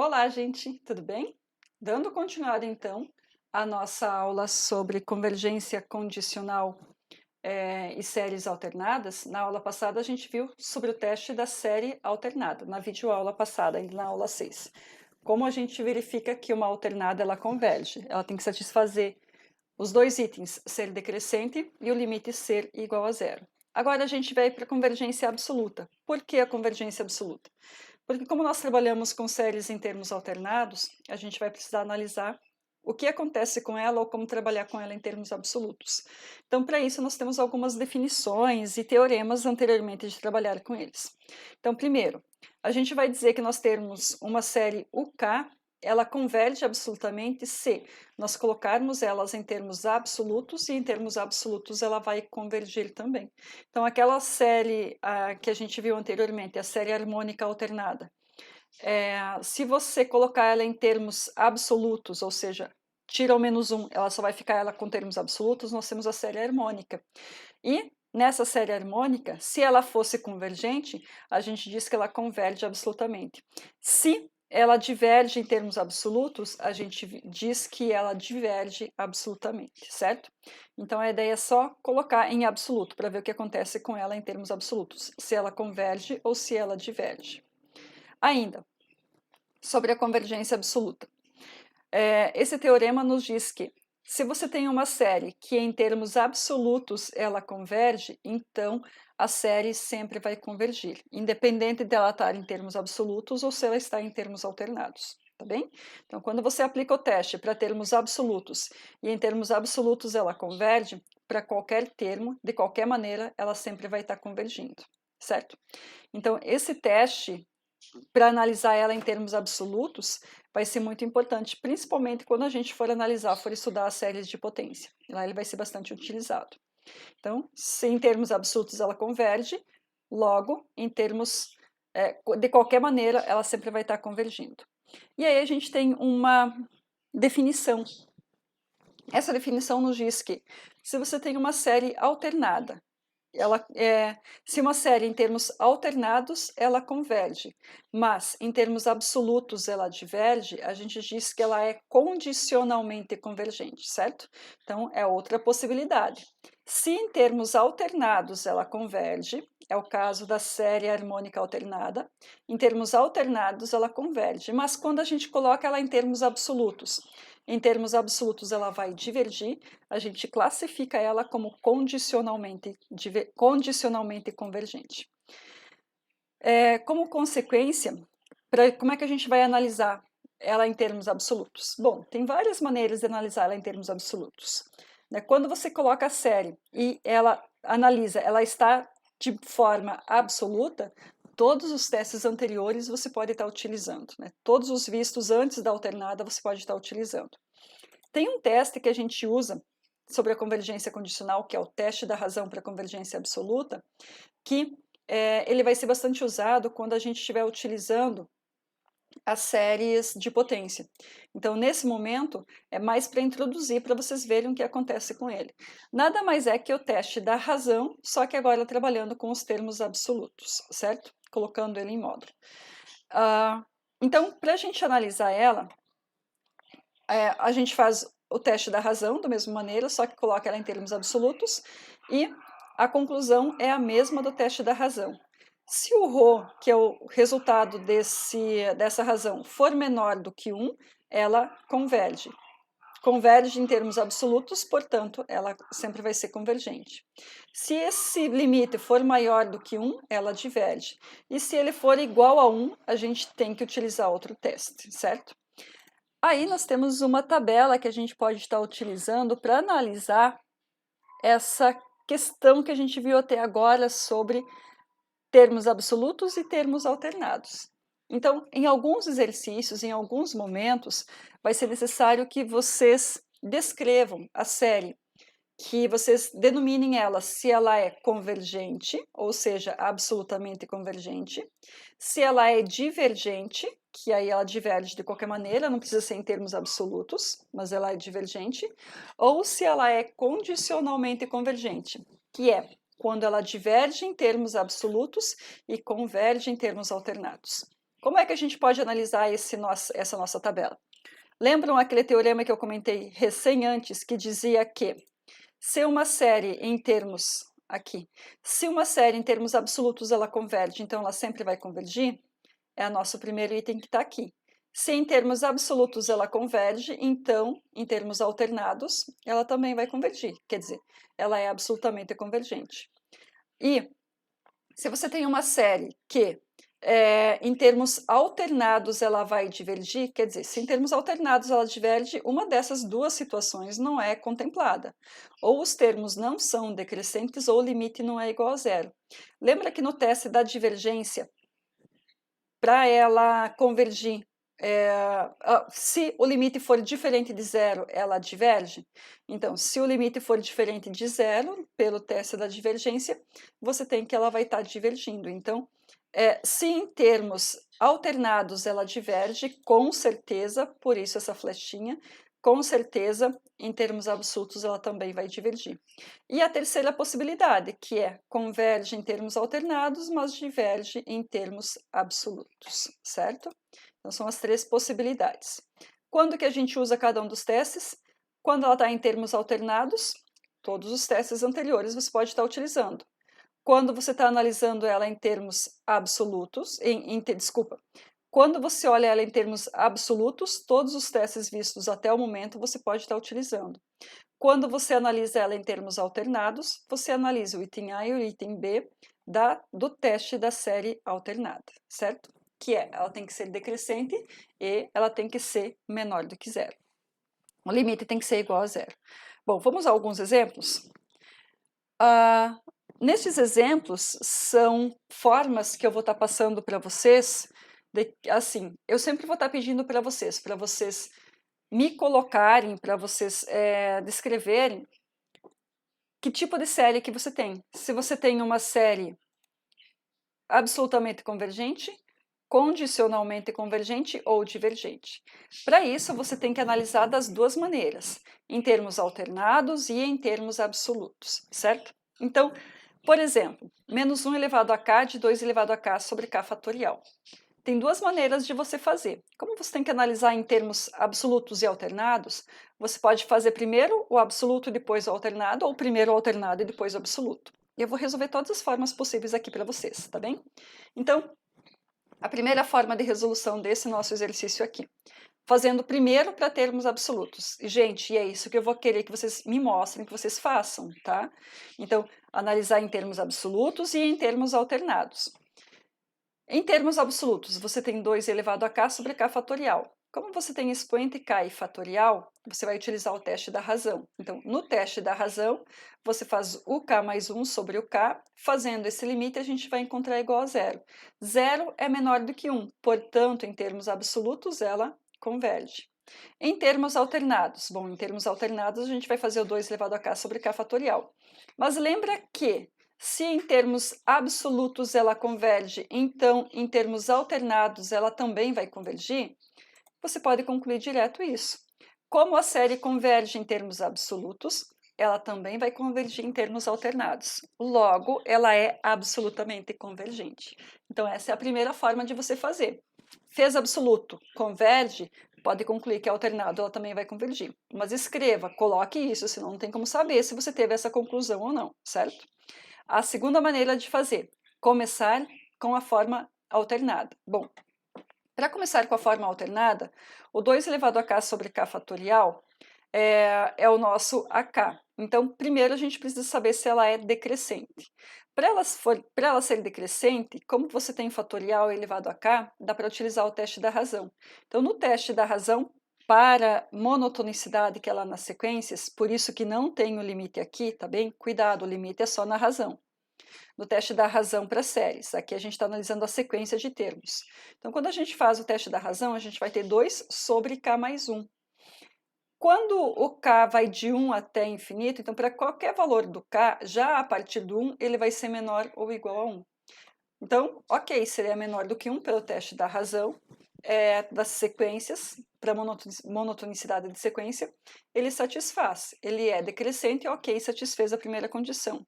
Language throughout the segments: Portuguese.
Olá, gente, tudo bem? Dando continuidade, então, à nossa aula sobre convergência condicional e séries alternadas, na aula passada a gente viu sobre o teste da série alternada, na videoaula passada, ainda na aula 6. Como a gente verifica que uma alternada ela converge? Ela tem que satisfazer os dois itens, ser decrescente e o limite ser igual a zero. Agora a gente vai para a convergência absoluta. Por que a convergência absoluta? Porque como nós trabalhamos com séries em termos alternados, a gente vai precisar analisar o que acontece com ela ou como trabalhar com ela em termos absolutos. Então, para isso, nós temos algumas definições e teoremas anteriormente de trabalhar com eles. Então, primeiro, a gente vai dizer que nós temos uma série UK, ela converge absolutamente se nós colocarmos elas em termos absolutos e em termos absolutos ela vai convergir também. Então, aquela série que a gente viu anteriormente, a série harmônica alternada, se você colocar ela em termos absolutos, ou seja, tira o menos um, ela só vai ficar ela com termos absolutos, nós temos a série harmônica. E nessa série harmônica, se ela fosse convergente, a gente diz que ela converge absolutamente. Se ela diverge em termos absolutos, a gente diz que ela diverge absolutamente, certo? Então a ideia é só colocar em absoluto para ver o que acontece com ela em termos absolutos, se ela converge ou se ela diverge. Ainda, sobre a convergência absoluta. Esse teorema nos diz que se você tem uma série que em termos absolutos ela converge, então a série sempre vai convergir, independente dela estar em termos absolutos ou se ela está em termos alternados, tá bem? Então, quando você aplica o teste para termos absolutos e em termos absolutos ela converge, para qualquer termo, de qualquer maneira, ela sempre vai estar convergindo, certo? Então, esse teste para analisar ela em termos absolutos, vai ser muito importante, principalmente quando a gente for analisar, for estudar as séries de potência. Lá ele vai ser bastante utilizado. Então, se em termos absolutos ela converge, logo, em termos, de qualquer maneira, ela sempre vai estar convergindo. E aí a gente tem uma definição. Essa definição nos diz que se você tem uma série alternada, se uma série em termos alternados, ela converge, mas em termos absolutos ela diverge, a gente diz que ela é condicionalmente convergente, certo? Então, é outra possibilidade. Se em termos alternados ela converge, é o caso da série harmônica alternada, em termos alternados ela converge, mas quando a gente coloca ela em termos absolutos ela vai divergir, a gente classifica ela como condicionalmente convergente. Como consequência, como é que a gente vai analisar ela em termos absolutos? Bom, tem várias maneiras de analisar ela em termos absolutos. Quando você coloca a série e ela analisa, ela está de forma absoluta, todos os testes anteriores você pode estar utilizando. Todos os vistos antes da alternada você pode estar utilizando. Tem um teste que a gente usa sobre a convergência condicional, que é o teste da razão para convergência absoluta, que ele vai ser bastante usado quando a gente estiver utilizando as séries de potência. Então, nesse momento, é mais para introduzir, para vocês verem o que acontece com ele. Nada mais é que o teste da razão, só que agora trabalhando com os termos absolutos, certo? Colocando ele em módulo. Então, para a gente analisar ela, a gente faz o teste da razão da mesma maneira, só que coloca ela em termos absolutos, e a conclusão é a mesma do teste da razão. Se o ρ, que é o resultado dessa razão, for menor do que 1, ela converge. Converge em termos absolutos, portanto, ela sempre vai ser convergente. Se esse limite for maior do que 1, ela diverge. E se ele for igual a 1, a gente tem que utilizar outro teste, certo? Aí nós temos uma tabela que a gente pode estar utilizando para analisar essa questão que a gente viu até agora sobre termos absolutos e termos alternados. Então, em alguns exercícios, em alguns momentos, vai ser necessário que vocês descrevam a série, que vocês denominem ela se ela é convergente, ou seja, absolutamente convergente, se ela é divergente, que aí ela diverge de qualquer maneira, não precisa ser em termos absolutos, mas ela é divergente, ou se ela é condicionalmente convergente, que é quando ela diverge em termos absolutos e converge em termos alternados. Como é que a gente pode analisar essa nossa tabela? Lembram aquele teorema que eu comentei recém antes, que dizia que se uma série em termos, aqui, se uma série em termos absolutos ela converge, então ela sempre vai convergir? É o nosso primeiro item que está aqui. Se em termos absolutos ela converge, então, em termos alternados, ela também vai convergir. Quer dizer, ela é absolutamente convergente. E se você tem uma série que, em termos alternados, ela vai divergir, quer dizer, se em termos alternados ela diverge, uma dessas duas situações não é contemplada. Ou os termos não são decrescentes ou o limite não é igual a zero. Lembra que no teste da divergência, para ela convergir, se o limite for diferente de zero, ela diverge? Então, se o limite for diferente de zero, pelo teste da divergência, você tem que ela vai estar divergindo. Então, se em termos alternados ela diverge, com certeza, por isso essa flechinha, com certeza, em termos absolutos, ela também vai divergir. E a terceira possibilidade, que é converge em termos alternados, mas diverge em termos absolutos, certo? Então, são as três possibilidades. Quando que a gente usa cada um dos testes? Quando ela está em termos alternados, todos os testes anteriores você pode estar utilizando. Quando você está analisando ela em termos absolutos, desculpa, quando você olha ela em termos absolutos, todos os testes vistos até o momento você pode estar utilizando. Quando você analisa ela em termos alternados, você analisa o item A e o item B do teste da série alternada, certo? Que ela tem que ser decrescente e ela tem que ser menor do que zero. O limite tem que ser igual a zero. Bom, vamos a alguns exemplos? Nesses exemplos, são formas que eu vou estar passando para vocês, assim, eu sempre vou estar pedindo para vocês me colocarem, para vocês descreverem que tipo de série que você tem. Se você tem uma série absolutamente convergente, condicionalmente convergente ou divergente. Para isso, você tem que analisar das duas maneiras, em termos alternados e em termos absolutos, certo? Então, por exemplo, menos 1 elevado a k de 2 elevado a k sobre k fatorial. Tem duas maneiras de você fazer. Como você tem que analisar em termos absolutos e alternados, você pode fazer primeiro o absoluto e depois o alternado, ou primeiro o alternado e depois o absoluto. E eu vou resolver todas as formas possíveis aqui para vocês, tá bem? Então, a primeira forma de resolução desse nosso exercício aqui. Fazendo primeiro para termos absolutos. E, gente, é isso que eu vou querer que vocês me mostrem, que vocês façam, tá? Então, analisar em termos absolutos e em termos alternados. Em termos absolutos, você tem 2 elevado a k sobre k fatorial. Como você tem expoente k e fatorial, você vai utilizar o teste da razão. Então, no teste da razão, você faz o k mais 1 sobre o k. Fazendo esse limite, a gente vai encontrar igual a zero. Zero é menor do que 1, portanto, em termos absolutos, ela converge. Em termos alternados, bom, em termos alternados, a gente vai fazer o 2 elevado a k sobre k fatorial. Mas lembra que se em termos absolutos ela converge, então em termos alternados ela também vai convergir? Você pode concluir direto isso. Como a série converge em termos absolutos, ela também vai convergir em termos alternados. Logo, ela é absolutamente convergente. Então, essa é a primeira forma de você fazer. Fez absoluto, converge, pode concluir que é alternado, ela também vai convergir. Mas escreva, coloque isso, senão não tem como saber se você teve essa conclusão ou não, certo? A segunda maneira de fazer, começar com a forma alternada. Bom, para começar com a forma alternada, o 2 elevado a k sobre k fatorial é o nosso AK. Então, primeiro a gente precisa saber se ela é decrescente. Para ela ser decrescente, como você tem fatorial elevado a k, dá para utilizar o teste da razão. Então, no teste da razão, para monotonicidade, que é lá nas sequências, por isso que não tem o limite aqui, tá bem? Cuidado, o limite é só na razão. No teste da razão para séries, aqui a gente está analisando a sequência de termos. Então, quando a gente faz o teste da razão, a gente vai ter 2 sobre k mais 1. Quando o k vai de 1 até infinito, então para qualquer valor do k, já a partir do 1, ele vai ser menor ou igual a 1. Então, ok, seria menor do que 1 pelo teste da razão, das sequências, para monotonicidade de sequência, ele satisfaz. Ele é decrescente, ok, satisfez a primeira condição.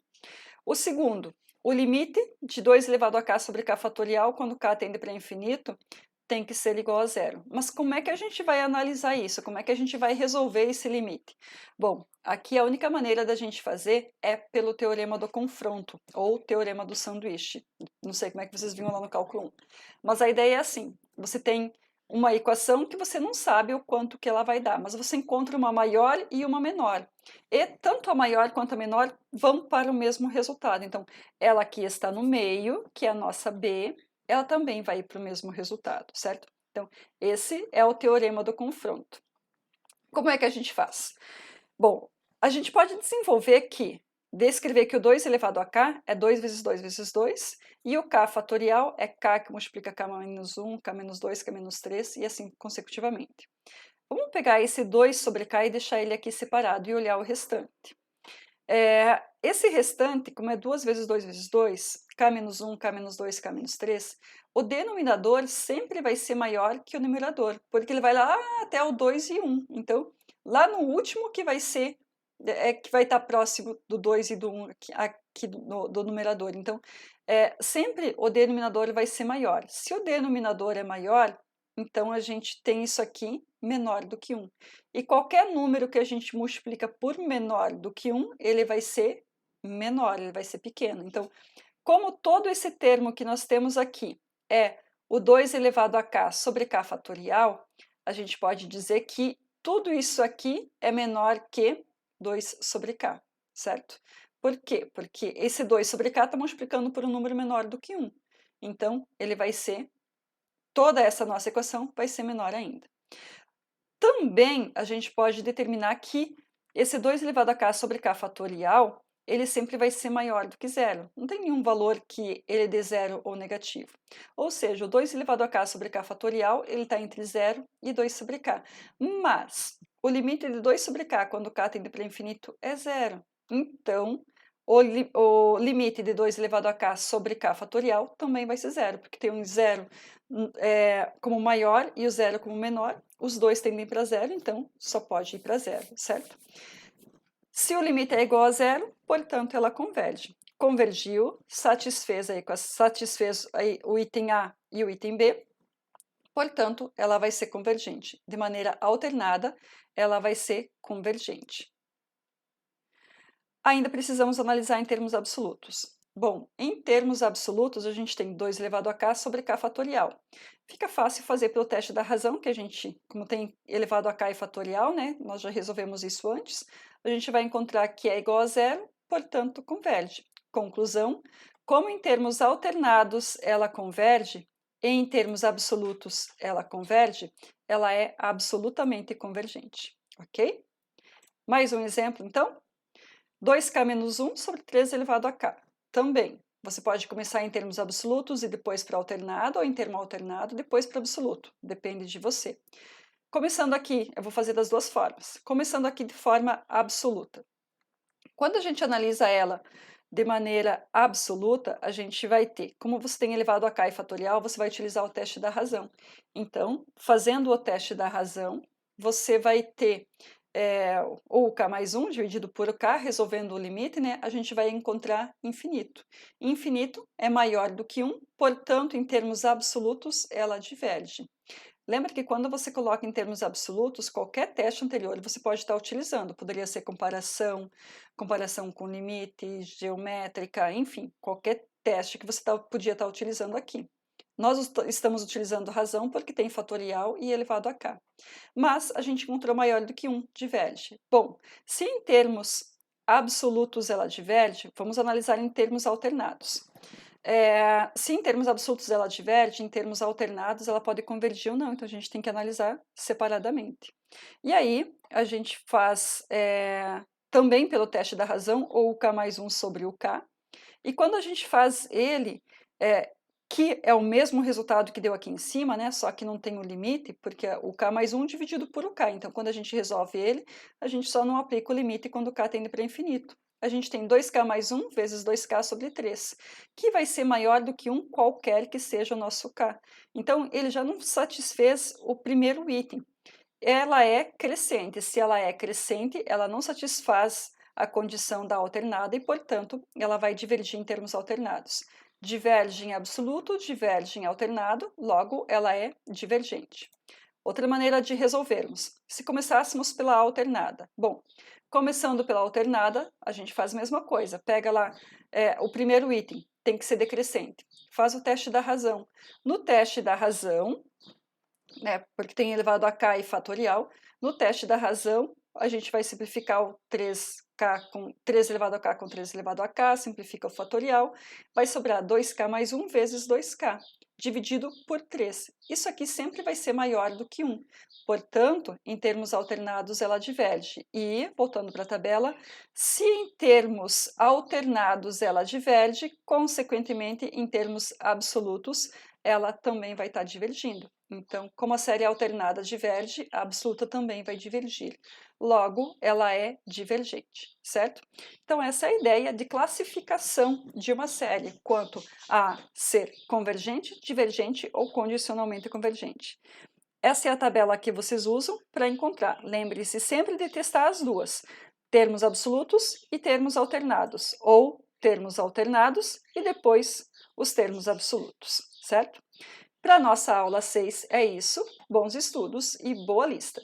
O segundo, o limite de 2 elevado a k sobre k fatorial, quando k tende para infinito, tem que ser igual a zero. Mas como é que a gente vai analisar isso? Como é que a gente vai resolver esse limite? Bom, aqui a única maneira da gente fazer é pelo teorema do confronto, ou teorema do sanduíche. Não sei como é que vocês viram lá no cálculo 1. Mas a ideia é assim, você tem uma equação que você não sabe o quanto que ela vai dar, mas você encontra uma maior e uma menor. E tanto a maior quanto a menor vão para o mesmo resultado. Então, ela aqui está no meio, que é a nossa B, ela também vai para o mesmo resultado, certo? Então, esse é o teorema do confronto. Como é que a gente faz? Bom, a gente pode desenvolver descrever que o 2 elevado a k é 2 vezes 2 vezes 2, e o k fatorial é k que multiplica k menos 1, k menos 2, k menos 3, e assim consecutivamente. Vamos pegar esse 2 sobre k e deixar ele aqui separado e olhar o restante. Esse restante, como é 2 vezes 2 vezes 2, k menos 1, k menos 2, k menos 3, o denominador sempre vai ser maior que o numerador, porque ele vai lá até o 2 e 1. Então, lá no último que vai ser, que vai estar próximo do 2 e do 1 aqui do numerador. Então, sempre o denominador vai ser maior. Se o denominador é maior, então a gente tem isso aqui menor do que 1. E qualquer número que a gente multiplica por menor do que 1, ele vai ser menor, ele vai ser pequeno. Então, como todo esse termo que nós temos aqui é o 2 elevado a k sobre k fatorial, a gente pode dizer que tudo isso aqui é menor que 2 sobre k, certo? Por quê? Porque esse 2 sobre k está multiplicando por um número menor do que 1. Então, ele vai ser, toda essa nossa equação vai ser menor ainda. Também a gente pode determinar que esse 2 elevado a k sobre k fatorial, ele sempre vai ser maior do que zero. Não tem nenhum valor que ele dê zero ou negativo. Ou seja, o 2 elevado a k sobre k fatorial, ele está entre 0 e 2 sobre k. Mas o limite de 2 sobre k, quando k tende para infinito, é zero. Então, o limite de 2 elevado a k sobre k fatorial também vai ser zero, porque tem um zero como maior e o zero como menor. Os dois tendem para zero, então só pode ir para zero, certo? Se o limite é igual a zero, portanto, ela converge. Convergiu, satisfez aí o item A e o item B, portanto, ela vai ser convergente. De maneira alternada, ela vai ser convergente. Ainda precisamos analisar em termos absolutos. Bom, em termos absolutos, a gente tem 2 elevado a k sobre k fatorial. Fica fácil fazer pelo teste da razão, que a gente, como tem elevado a k e fatorial, né, nós já resolvemos isso antes, a gente vai encontrar que é igual a zero, portanto, converge. Conclusão, como em termos alternados ela converge, e em termos absolutos ela converge, ela é absolutamente convergente, ok? Mais um exemplo, então? 2k menos 1 sobre 3 elevado a k. Também, você pode começar em termos absolutos e depois para alternado, ou em termo alternado, depois para absoluto. Depende de você. Começando aqui, eu vou fazer das duas formas. Começando aqui de forma absoluta. Quando a gente analisa ela de maneira absoluta, a gente vai ter, como você tem elevado a k e fatorial, você vai utilizar o teste da razão. Então, fazendo o teste da razão, você vai ter ou k mais 1 dividido por k, resolvendo o limite, né, a gente vai encontrar infinito. Infinito é maior do que 1, portanto, em termos absolutos, ela diverge. Lembra que quando você coloca em termos absolutos, qualquer teste anterior você pode estar utilizando. Poderia ser comparação, comparação com limite, geométrica, enfim, qualquer teste que você podia estar utilizando aqui. Nós estamos utilizando razão porque tem fatorial e elevado a k. Mas a gente encontrou maior do que 1, diverge. Bom, se em termos absolutos ela diverge, vamos analisar em termos alternados. Se em termos absolutos ela diverge, em termos alternados ela pode convergir ou não, então a gente tem que analisar separadamente. E aí a gente faz também pelo teste da razão, ou o k mais 1 sobre o k, e quando a gente faz ele, que é o mesmo resultado que deu aqui em cima, né, só que não tem o limite, porque é o k mais 1 dividido por o k, então quando a gente resolve ele, a gente só não aplica o limite quando o k tende para infinito. A gente tem 2k mais 1 vezes 2k sobre 3, que vai ser maior do que 1 qualquer que seja o nosso k. Então, ele já não satisfez o primeiro item. Ela é crescente. Se ela é crescente, ela não satisfaz a condição da alternada e, portanto, ela vai divergir em termos alternados. diverge em absoluto, diverge em alternado, logo ela é divergente. Outra maneira de resolvermos, se começássemos pela alternada. Bom, começando pela alternada, a gente faz a mesma coisa, pega lá o primeiro item, tem que ser decrescente, faz o teste da razão. No teste da razão, né, porque tem elevado a k e fatorial, no teste da razão, a gente vai simplificar o 3k com 3 elevado a k com 3 elevado a k, simplifica o fatorial, vai sobrar 2k mais 1 vezes 2k, dividido por 3. Isso aqui sempre vai ser maior do que 1. Portanto, em termos alternados, ela diverge. E, voltando para a tabela, se em termos alternados ela diverge, consequentemente, em termos absolutos, ela também vai estar divergindo. Então, como a série alternada diverge, a absoluta também vai divergir. Logo, ela é divergente, certo? Então, essa é a ideia de classificação de uma série quanto a ser convergente, divergente ou condicionalmente convergente. Essa é a tabela que vocês usam para encontrar. Lembre-se sempre de testar as duas, termos absolutos e termos alternados, ou termos alternados e depois os termos absolutos, certo? Para a nossa aula 6 é isso. Bons estudos e boa lista!